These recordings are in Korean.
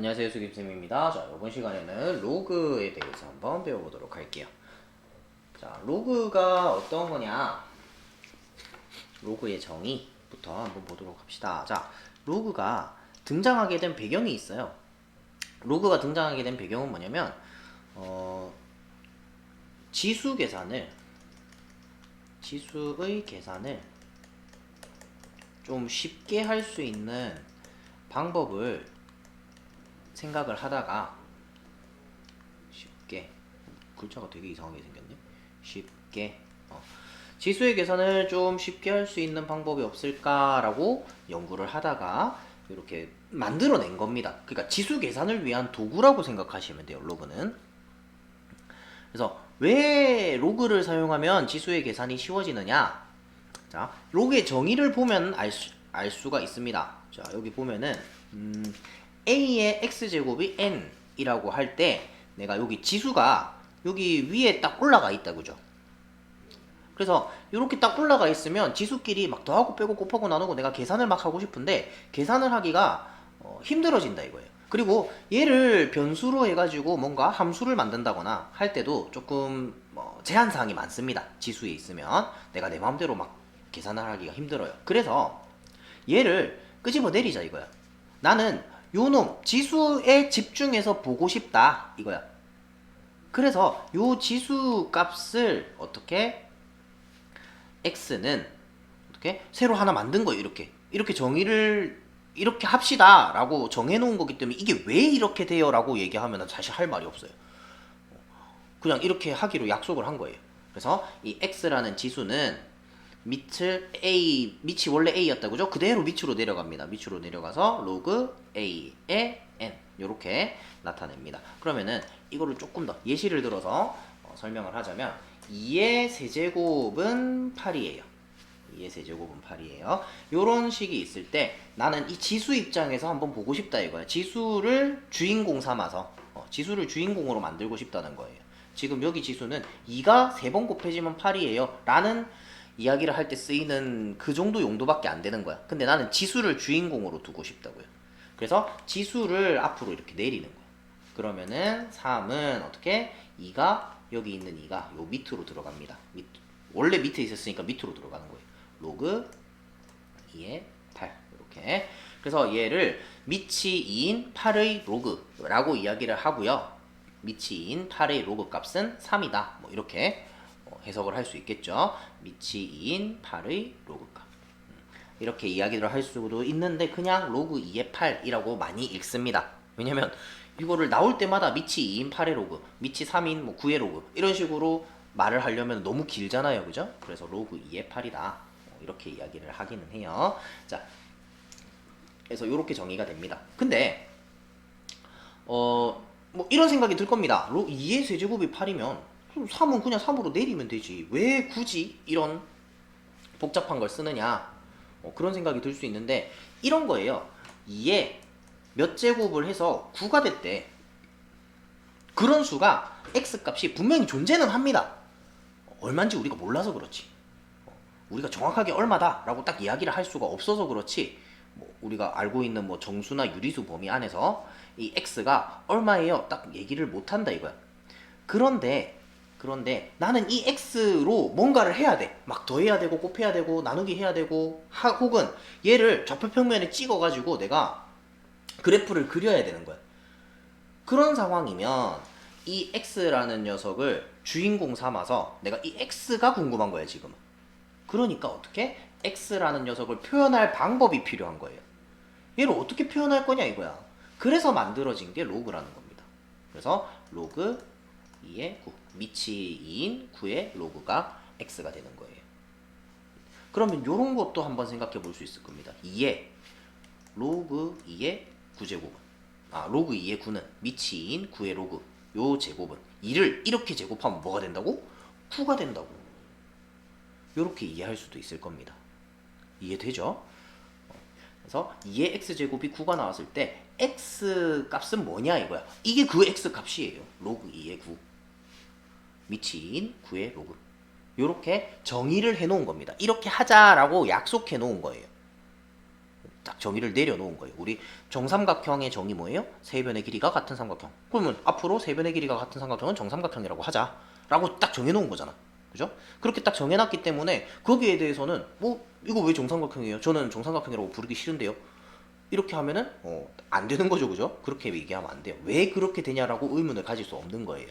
안녕하세요, 수김쌤입니다. 자, 이번 시간에는 로그에 대해서 한번 배워보도록 할게요. 자, 로그가 어떤 거냐? 로그의 정의부터 한번 보도록 합시다. 자, 로그가 등장하게 된 배경이 있어요. 로그가 등장하게 된 배경은 뭐냐면, 지수 계산을, 지수의 계산을 좀 쉽게 할 수 있는 방법을 생각을 하다가 쉽게, 글자가 되게 이상하게 생겼네. 쉽게 지수의 계산을 좀 쉽게 할 수 있는 방법이 없을까라고 연구를 하다가 이렇게 만들어낸 겁니다. 그러니까 지수 계산을 위한 도구라고 생각하시면 돼요, 로그는. 그래서 왜 로그를 사용하면 지수의 계산이 쉬워지느냐? 자, 로그의 정의를 보면 알 수가 있습니다. 자, 여기 보면은 a의 x제곱이 n이라고 할 때 내가 여기 지수가 여기 위에 딱 올라가 있다, 그죠? 그래서 이렇게 딱 올라가 있으면 지수끼리 막 더하고 빼고 곱하고 나누고 내가 계산을 막 하고 싶은데 계산을 하기가 힘들어진다 이거예요. 그리고 얘를 변수로 해가지고 뭔가 함수를 만든다거나 할 때도 조금 제한사항이 많습니다. 지수에 있으면 내가 내 마음대로 막 계산을 하기가 힘들어요. 그래서 얘를 끄집어 내리자 이거야. 나는 요놈 지수에 집중해서 보고 싶다 이거야. 그래서 요 지수 값을 어떻게 x는 어떻게 새로 하나 만든 거예요. 이렇게 정의를 이렇게 합시다 라고 정해놓은 거기 때문에 이게 왜 이렇게 돼요 라고 얘기하면 사실 할 말이 없어요. 그냥 이렇게 하기로 약속을 한 거예요. 그래서 이 x라는 지수는 밑이 원래 a였다 그죠? 그대로 밑으로 내려갑니다. 밑으로 내려가서 로그 a의 n 이렇게 나타냅니다. 그러면은 이거를 조금 더 예시를 들어서 설명을 하자면 2의 세제곱은 8이에요. 2의 세제곱은 8이에요. 요런 식이 있을 때 나는 이 지수 입장에서 한번 보고 싶다 이거야. 지수를 주인공 삼아서 지수를 주인공으로 만들고 싶다는 거예요. 지금 여기 지수는 2가 3번 곱해지면 8이에요 라는 이야기를 할 때 쓰이는 그 정도 용도밖에 안 되는 거야. 근데 나는 지수를 주인공으로 두고 싶다고요. 그래서 지수를 앞으로 이렇게 내리는 거야. 그러면은 3은 어떻게? 2가 여기 있는 2가 요 밑으로 들어갑니다. 원래 밑에 있었으니까 밑으로 들어가는 거예요. 로그 2의 8 이렇게. 그래서 얘를 밑이 2인 8의 로그라고 이야기를 하고요. 밑이 2인 8의 로그 값은 3이다. 뭐 이렇게 해석을 할 수 있겠죠. 밑이 2인 8의 로그 값. 이렇게 이야기를 할 수도 있는데 그냥 로그 2의 8이라고 많이 읽습니다. 왜냐면 이거를 나올 때마다 밑이 2인 8의 로그, 밑이 3인 뭐 9의 로그 이런 식으로 말을 하려면 너무 길잖아요. 그죠? 그래서 로그 2의 8이다. 이렇게 이야기를 하기는 해요. 자, 그래서 이렇게 정의가 됩니다. 근데 뭐 이런 생각이 들 겁니다. 2의 세제곱이 8이면 3은 그냥 3으로 내리면 되지. 왜 굳이 이런 복잡한 걸 쓰느냐? 그런 생각이 들 수 있는데 이런 거예요. 2에 몇 제곱을 해서 9가 됐대. 그런 수가 x값이 분명히 존재는 합니다. 얼마인지 우리가 몰라서 그렇지. 우리가 정확하게 얼마다 라고 딱 이야기를 할 수가 없어서 그렇지, 뭐 우리가 알고 있는 뭐 정수나 유리수 범위 안에서 이 x가 얼마예요 딱 얘기를 못한다 이거야. 그런데 나는 이 x로 뭔가를 해야 돼. 막 더해야 되고 곱해야 되고 나누기 해야 되고 혹은 얘를 좌표평면에 찍어가지고 내가 그래프를 그려야 되는 거야. 그런 상황이면 이 x라는 녀석을 주인공 삼아서 내가 이 x가 궁금한 거야 지금. 그러니까 어떻게? x라는 녀석을 표현할 방법이 필요한 거예요. 얘를 어떻게 표현할 거냐 이거야. 그래서 만들어진 게 로그라는 겁니다. 그래서 로그 2의 9, 밑이 2인 9의 로그가 x가 되는 거예요. 그러면 이런 것도 한번 생각해 볼 수 있을 겁니다. 2의 로그 2의 9제곱은 로그 2의 9는 밑이 2인 9의 로그 요 제곱은 2를 이렇게 제곱하면 뭐가 된다고? 9가 된다고. 이렇게 이해할 수도 있을 겁니다. 이해되죠? 그래서 2의 x제곱이 9가 나왔을 때 x 값은 뭐냐 이거야. 이게 그 x 값이에요. 로그 2의 9 밑인 9의 로그. 이렇게 정의를 해놓은 겁니다. 이렇게 하자라고 약속해 놓은 거예요. 딱 정의를 내려놓은 거예요. 우리 정삼각형의 정의 뭐예요? 세 변의 길이가 같은 삼각형. 그러면 앞으로 세 변의 길이가 같은 삼각형은 정삼각형이라고 하자. 라고 딱 정해놓은 거잖아. 그죠? 그렇게 딱 정해놨기 때문에 거기에 대해서는 뭐 이거 왜 정삼각형이에요? 저는 정삼각형이라고 부르기 싫은데요. 이렇게 하면은 안 되는 거죠. 그죠? 그렇게 얘기하면 안 돼요. 왜 그렇게 되냐라고 의문을 가질 수 없는 거예요.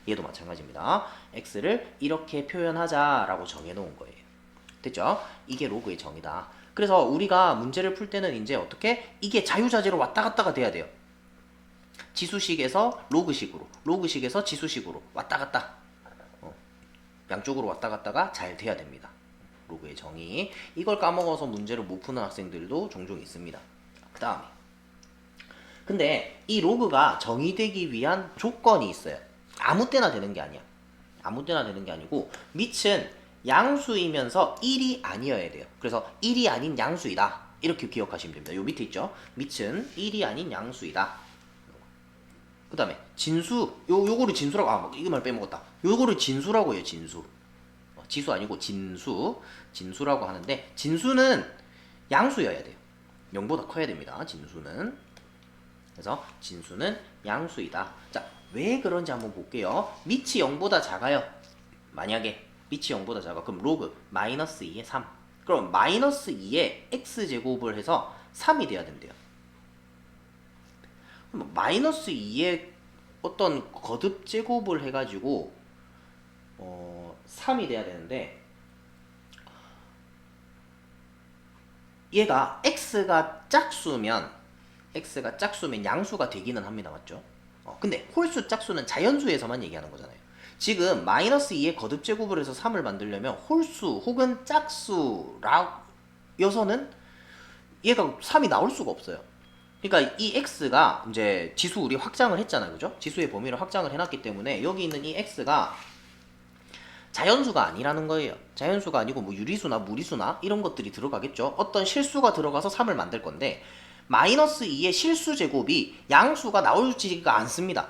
얘도 마찬가지입니다. x를 이렇게 표현하자라고 정해놓은 거예요. 됐죠? 이게 로그의 정의다. 그래서 우리가 문제를 풀 때는 이제 어떻게 이게 자유자재로 왔다 갔다가 돼야 돼요. 지수식에서 로그식으로, 로그식에서 지수식으로 왔다 갔다. 양쪽으로 왔다 갔다가 잘 돼야 됩니다. 로그의 정의. 이걸 까먹어서 문제를 못 푸는 학생들도 종종 있습니다. 그 다음에 근데 이 로그가 정의되기 위한 조건이 있어요. 아무 때나 되는 게 아니야. 아무 때나 되는 게 아니고 밑은 양수이면서 1이 아니어야 돼요. 그래서 1이 아닌 양수이다. 이렇게 기억하시면 됩니다. 요 밑에 있죠. 밑은 1이 아닌 양수이다. 그 다음에 진수. 요거를 진수라고. 이거만 빼먹었다. 요거를 진수라고 해요. 진수. 지수 아니고 진수. 진수라고 하는데 진수는 양수여야 돼요. 0보다 커야 됩니다. 진수는. 그래서 진수는 양수이다. 자, 왜 그런지 한번 볼게요. 밑이 0보다 작아요. 만약에 밑이 0보다 작아. 그럼 로그 마이너스 2에 3. 그럼 마이너스 2에 x제곱을 해서 3이 돼야 된대요. 그럼 마이너스 2에 어떤 거듭 제곱을 해가지고 3이 돼야 되는데 얘가 x가 짝수면 양수가 되기는 합니다. 맞죠? 근데 홀수 짝수는 자연수에서만 얘기하는 거잖아요. 지금 마이너스 2의 거듭 제곱을 해서 3을 만들려면 홀수 혹은 짝수라여서는 얘가 3이 나올 수가 없어요. 그러니까 이 x가 이제 지수 우리 확장을 했잖아요. 그죠? 지수의 범위를 확장을 해놨기 때문에 여기 있는 이 x가 자연수가 아니라는 거예요. 자연수가 아니고 뭐 유리수나 무리수나 이런 것들이 들어가겠죠. 어떤 실수가 들어가서 3을 만들 건데 마이너스 2의 실수 제곱이 양수가 나오지가 않습니다.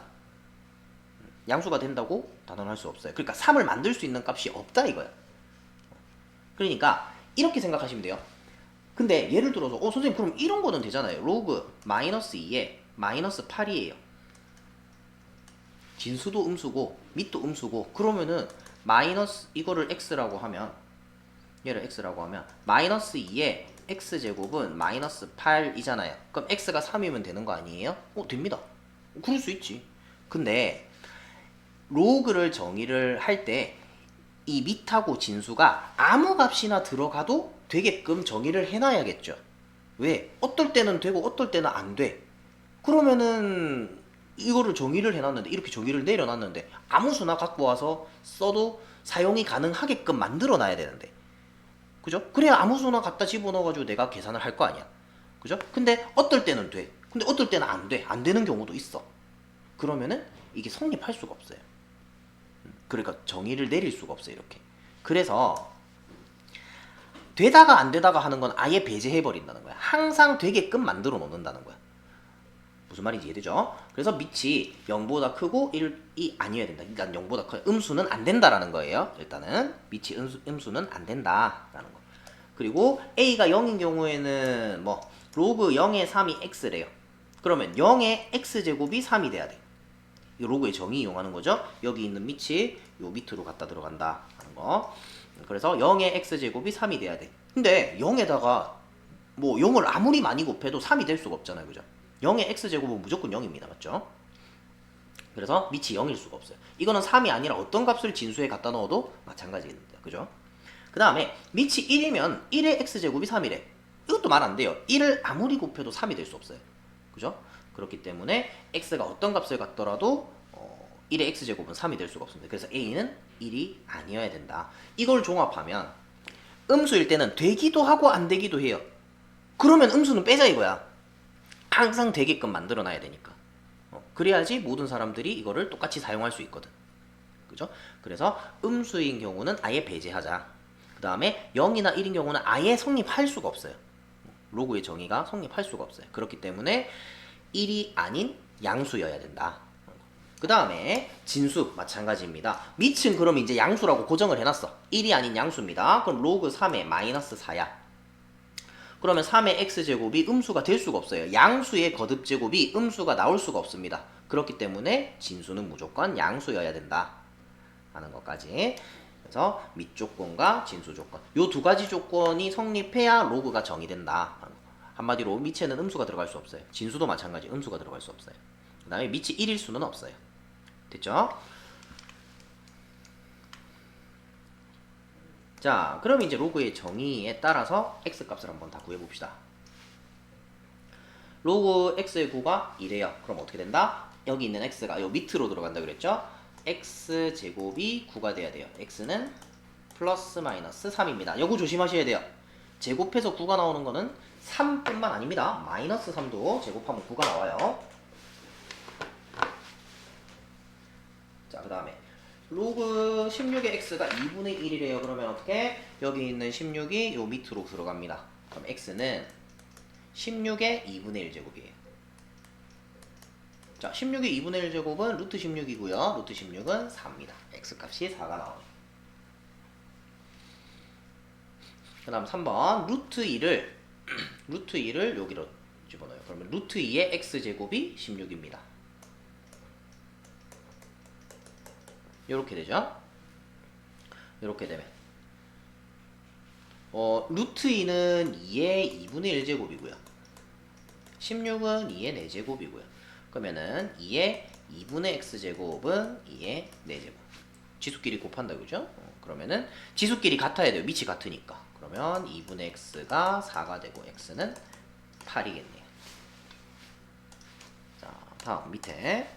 양수가 된다고 단언할 수 없어요. 그러니까 3을 만들 수 있는 값이 없다 이거야. 그러니까 이렇게 생각하시면 돼요. 근데 예를 들어서 선생님 그럼 이런 거는 되잖아요. 로그 마이너스 2에 마이너스 8이에요. 진수도 음수고 밑도 음수고 그러면은 마이너스 이거를 x라고 하면 얘를 x라고 하면 마이너스 2에 x제곱은 마이너스 8이잖아요. 그럼 x가 3이면 되는 거 아니에요? 됩니다. 그럴 수 있지. 근데 로그를 정의를 할 때 이 밑하고 진수가 아무 값이나 들어가도 되게끔 정의를 해놔야겠죠. 왜? 어떨 때는 되고 어떨 때는 안 돼. 그러면은 이거를 정의를 해놨는데 이렇게 정의를 내려놨는데 아무 수나 갖고 와서 써도 사용이 가능하게끔 만들어놔야 되는데 그죠? 그래야 아무 수나 갖다 집어넣어가지고 내가 계산을 할 거 아니야. 그죠? 근데 어떨 때는 돼. 근데 어떨 때는 안 돼. 안 되는 경우도 있어. 그러면은 이게 성립할 수가 없어요. 그러니까 정의를 내릴 수가 없어요. 이렇게. 그래서 되다가 안 되다가 하는 건 아예 배제해버린다는 거야. 항상 되게끔 만들어 놓는다는 거야. 무슨 말인지 이해되죠? 그래서 밑이 0보다 크고 1이 아니어야 된다. 그러니까 0보다 커요. 음수는 안 된다라는 거예요. 일단은 밑이 음수는 안 된다라는 거. 그리고 a가 0인 경우에는 뭐 로그 0의 3이 x래요. 그러면 0의 x제곱이 3이 돼야 돼. 이 로그의 정의 이용하는 거죠. 여기 있는 밑이 요 밑으로 갖다 들어간다 하는 거. 그래서 0의 x제곱이 3이 돼야 돼. 근데 0에다가 뭐 0을 아무리 많이 곱해도 3이 될 수가 없잖아요. 그죠? 0의 x제곱은 무조건 0입니다. 맞죠? 그래서 밑이 0일 수가 없어요. 이거는 3이 아니라 어떤 값을 진수에 갖다 넣어도 마찬가지입니다. 그죠? 그 다음에 밑이 1이면 1의 x제곱이 3이래. 이것도 말 안 돼요. 1을 아무리 곱해도 3이 될 수 없어요. 그죠? 그렇기 때문에 x가 어떤 값을 갖더라도 1의 x제곱은 3이 될 수가 없습니다. 그래서 a는 1이 아니어야 된다. 이걸 종합하면 음수일 때는 되기도 하고 안 되기도 해요. 그러면 음수는 빼자 이거야. 항상 되게끔 만들어놔야 되니까. 그래야지 모든 사람들이 이거를 똑같이 사용할 수 있거든. 그죠? 그래서 음수인 경우는 아예 배제하자. 그 다음에 0이나 1인 경우는 아예 성립할 수가 없어요. 로그의 정의가 성립할 수가 없어요. 그렇기 때문에 1이 아닌 양수여야 된다. 그 다음에 진수 마찬가지입니다. 밑은 그럼 이제 양수라고 고정을 해놨어. 1이 아닌 양수입니다. 그럼 로그 3의 마이너스 4야. 그러면 3의 x제곱이 음수가 될 수가 없어요. 양수의 거듭제곱이 음수가 나올 수가 없습니다. 그렇기 때문에 진수는 무조건 양수여야 된다 하는 것까지. 그래서 밑조건과 진수 조건 요 두 가지 조건이 성립해야 로그가 정의된다. 한마디로 밑에는 음수가 들어갈 수 없어요. 진수도 마찬가지 음수가 들어갈 수 없어요. 그 다음에 밑이 1일 수는 없어요. 됐죠? 자, 그럼 이제 로그의 정의에 따라서 x값을 한번 다 구해봅시다. 로그 x의 구가 2래요. 그럼 어떻게 된다? 여기 있는 x가 요 밑으로 들어간다 그랬죠? x제곱이 9가 돼야 돼요. x는 플러스 마이너스 3입니다. 요거 조심하셔야 돼요. 제곱해서 9가 나오는 거는 3뿐만 아닙니다. 마이너스 3도 제곱하면 9가 나와요. 자, 그 다음에 로그 16의 x가 2분의 1이래요. 그러면 어떻게? 여기 있는 16이 요 밑으로 들어갑니다. 그럼 x는 16의 2분의 1제곱이에요. 자, 16의 2분의 1제곱은 루트 16이고요. 루트 16은 4입니다. x값이 4가 나와요. 그 다음 3번 루트 2를 여기로 집어넣어요. 그러면 루트 2의 x제곱이 16입니다. 요렇게 되죠. 요렇게 되면 루트 2는 2의 2분의 1제곱이고요. 16은 2의 4제곱이고요. 그러면은 2의 2분의 x제곱은 2의 4제곱. 지수끼리 곱한다 그죠? 그러면은 지수끼리 같아야 돼요. 밑이 같으니까. 그러면 2분의 x가 4가 되고 x는 8이겠네요. 자, 다음 밑에.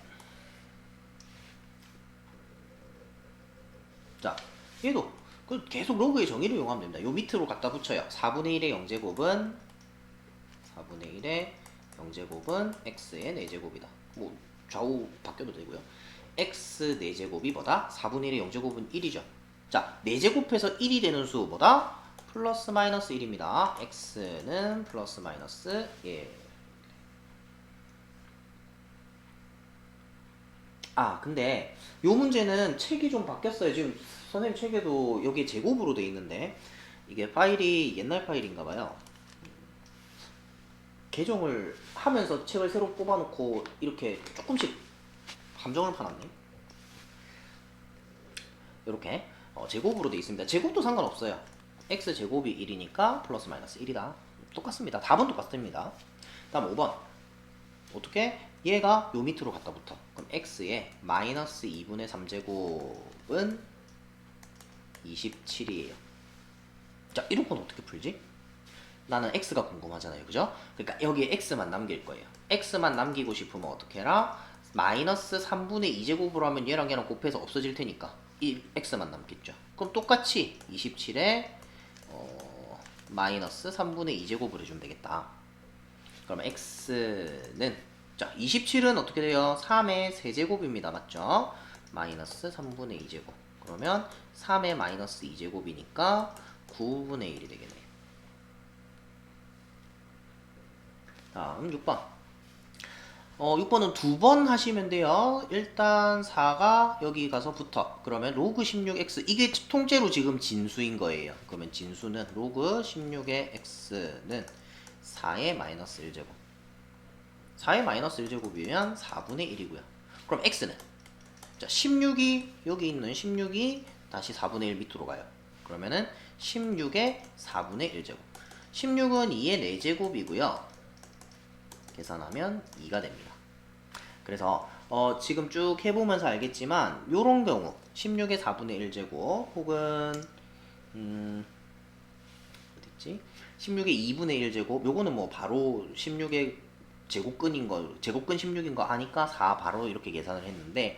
자, 얘도 계속 로그의 정의를 이용하면 됩니다. 요 밑으로 갖다 붙여요. 4분의 1의 0제곱은 4분의 1의 0제곱은 x의 4제곱이다. 뭐 좌우 바뀌어도 되고요. x 4제곱이 뭐다? 4분의 1의 0제곱은 1이죠. 자, 4제곱해서 1이 되는 수보다 플러스 마이너스 1입니다. x는 플러스 마이너스 1. 아, 근데 요 문제는 책이 좀 바뀌었어요. 지금 선생님 책에도 여기 제곱으로 돼 있는데 이게 파일이 옛날 파일인가 봐요. 개정을 하면서 책을 새로 뽑아놓고 이렇게 조금씩 함정을 파놨네. 이렇게 제곱으로 돼 있습니다. 제곱도 상관없어요. x제곱이 1이니까 플러스 마이너스 1이다. 똑같습니다. 답은 똑같습니다. 다음 5번. 어떻게? 얘가 요 밑으로 갖다 붙어. 그럼 x의 마이너스 2분의 3제곱은 27이에요. 자, 이런 건 어떻게 풀지? 나는 x가 궁금하잖아요. 그죠? 그러니까 여기에 x만 남길 거예요. x만 남기고 싶으면 어떻게 해라? 마이너스 3분의 2제곱으로 하면 얘랑 얘랑 곱해서 없어질 테니까 이 x만 남겠죠. 그럼 똑같이 27에 마이너스 3분의 2제곱을 해주면 되겠다. 그러면 x는 자 27은 어떻게 돼요? 3의 세제곱입니다. 맞죠? 마이너스 3분의 2제곱. 그러면 3의 마이너스 2제곱이니까 9분의 1이 되겠네요. 다음 6번. 6번은 두 번 하시면 돼요. 일단 4가 여기 가서 붙어. 그러면 로그 16x 이게 통째로 지금 진수인 거예요. 그러면 진수는 로그 16의 x는 4의 마이너스 1제곱. 4의 마이너스 1제곱이면 4분의 1이고요. 그럼 x는 자 16이 여기 있는 16이 다시 4분의 1 밑으로 가요. 그러면은 16의 4분의 1제곱. 16은 2의 4제곱이고요. 계산하면 2가 됩니다. 그래서 지금 쭉 해보면서 알겠지만 요런 경우 16의 4분의 1제곱 혹은 어딨지? 16의 2분의 1제곱 요거는 뭐 바로 16의 제곱근 16인 거 아니까 4 바로 이렇게 계산을 했는데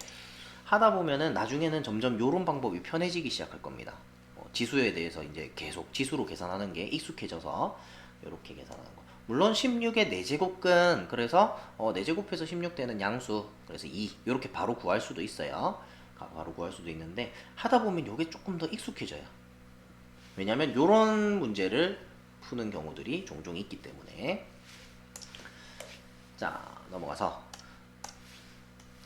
하다 보면은 나중에는 점점 요런 방법이 편해지기 시작할 겁니다. 지수에 대해서 이제 계속 지수로 계산하는 게 익숙해져서 이렇게 계산하는 거. 물론 16의 4제곱근 그래서 4제곱해서 16 되는 양수 그래서 2 이렇게 바로 구할 수도 있어요. 바로 구할 수도 있는데 하다 보면 이게 조금 더 익숙해져요. 왜냐면 이런 문제를 푸는 경우들이 종종 있기 때문에. 자, 넘어가서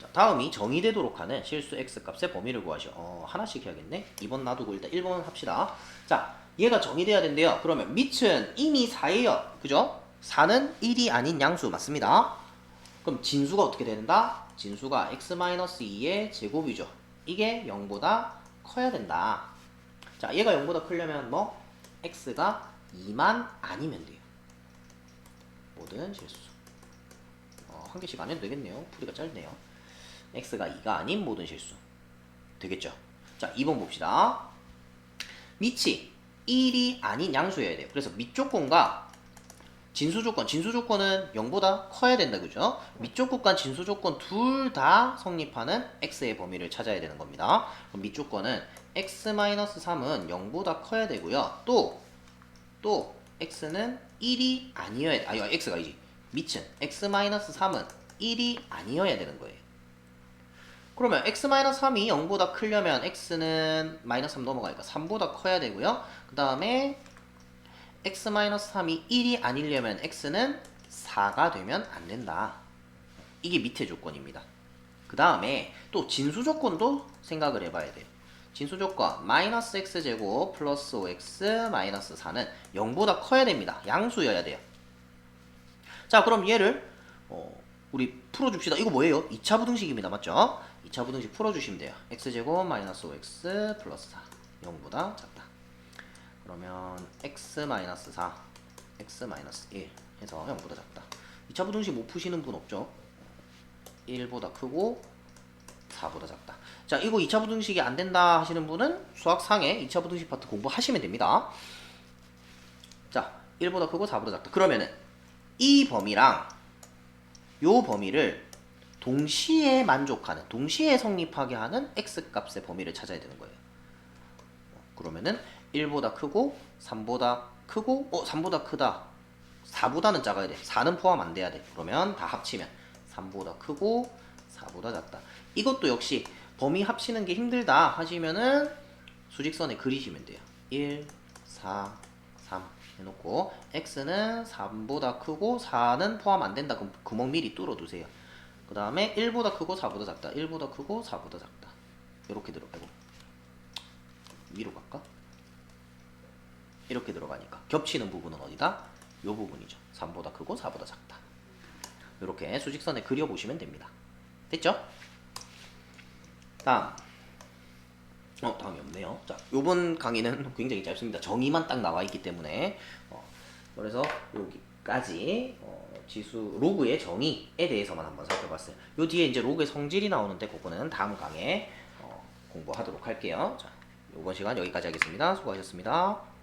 자, 다음이 정의되도록 하는 실수 x값의 범위를 구하시오. 하나씩 해야겠네. 2번 놔두고 일단 1번 합시다. 자, 얘가 정의돼야 된대요. 그러면 밑은 이미 4예요. 그죠? 4는 1이 아닌 양수 맞습니다. 그럼 진수가 어떻게 된다? 진수가 x-2의 제곱이죠. 이게 0보다 커야 된다. 자, 얘가 0보다 크려면 뭐? x가 2만 아니면 돼요. 모든 실수. 한 개씩 안 해도 되겠네요. 풀이가 짧네요. x가 2가 아닌 모든 실수. 되겠죠? 자, 2번 봅시다. 밑이 1이 아닌 양수여야 돼요. 그래서 밑 조건과 진수 조건은 0보다 커야 된다. 그죠? 밑 조건과 진수 조건 둘 다 성립하는 x의 범위를 찾아야 되는 겁니다. 그럼 밑 조건은 x-3은 0보다 커야 되고요. 또 x는 1이 아니어야 돼. x가 아니지. 밑은 x-3은 1이 아니어야 되는 거예요. 그러면 x-3이 0보다 크려면 x는 -3 넘어가니까 3보다 커야 되고요. 그 다음에 x-3이 1이 아니려면 x는 4가 되면 안 된다. 이게 밑에 조건입니다. 그 다음에 또 진수 조건도 생각을 해봐야 돼요. 진수 조건 -x제곱 플러스 5x 마이너스 4는 0보다 커야 됩니다. 양수여야 돼요. 자, 그럼 얘를 우리 풀어줍시다. 이거 뭐예요? 2차 부등식입니다. 맞죠? 2차 부등식 풀어주시면 돼요. x제곱 마이너스 5x 플러스 4 0보다 작다. 그러면 x 마이너스 4 x 마이너스 1 해서 0보다 작다. 2차 부등식 못 푸시는 분 없죠? 1보다 크고 4보다 작다. 자, 이거 2차 부등식이 안 된다 하시는 분은 수학상에 2차 부등식 파트 공부하시면 됩니다. 자, 1보다 크고 4보다 작다. 그러면은 이 범위랑 요 범위를 동시에 만족하는, 동시에 성립하게 하는 x값의 범위를 찾아야 되는 거예요. 그러면은 1보다 크고 3보다 크고 3보다 크다. 4보다는 작아야 돼. 4는 포함 안 돼야 돼. 그러면 다 합치면 3보다 크고 4보다 작다. 이것도 역시 범위 합치는 게 힘들다 하시면은 수직선에 그리시면 돼요. 1, 4, 3 해놓고 x는 3보다 크고 4는 포함 안 된다. 그럼 구멍 미리 뚫어두세요. 그 다음에 1보다 크고 4보다 작다. 1보다 크고 4보다 작다. 이렇게 들어가고 위로 갈까? 이렇게 들어가니까 겹치는 부분은 어디다? 요 부분이죠. 3보다 크고 4보다 작다. 이렇게 수직선에 그려보시면 됩니다. 됐죠? 다음이 없네요. 자, 요번 강의는 굉장히 짧습니다. 정의만 딱 나와 있기 때문에 그래서 여기까지 지수 로그의 정의에 대해서만 한번 살펴봤어요. 요 뒤에 이제 로그의 성질이 나오는데 그거는 다음 강의에 공부하도록 할게요. 자, 요번 시간 여기까지 하겠습니다. 수고하셨습니다.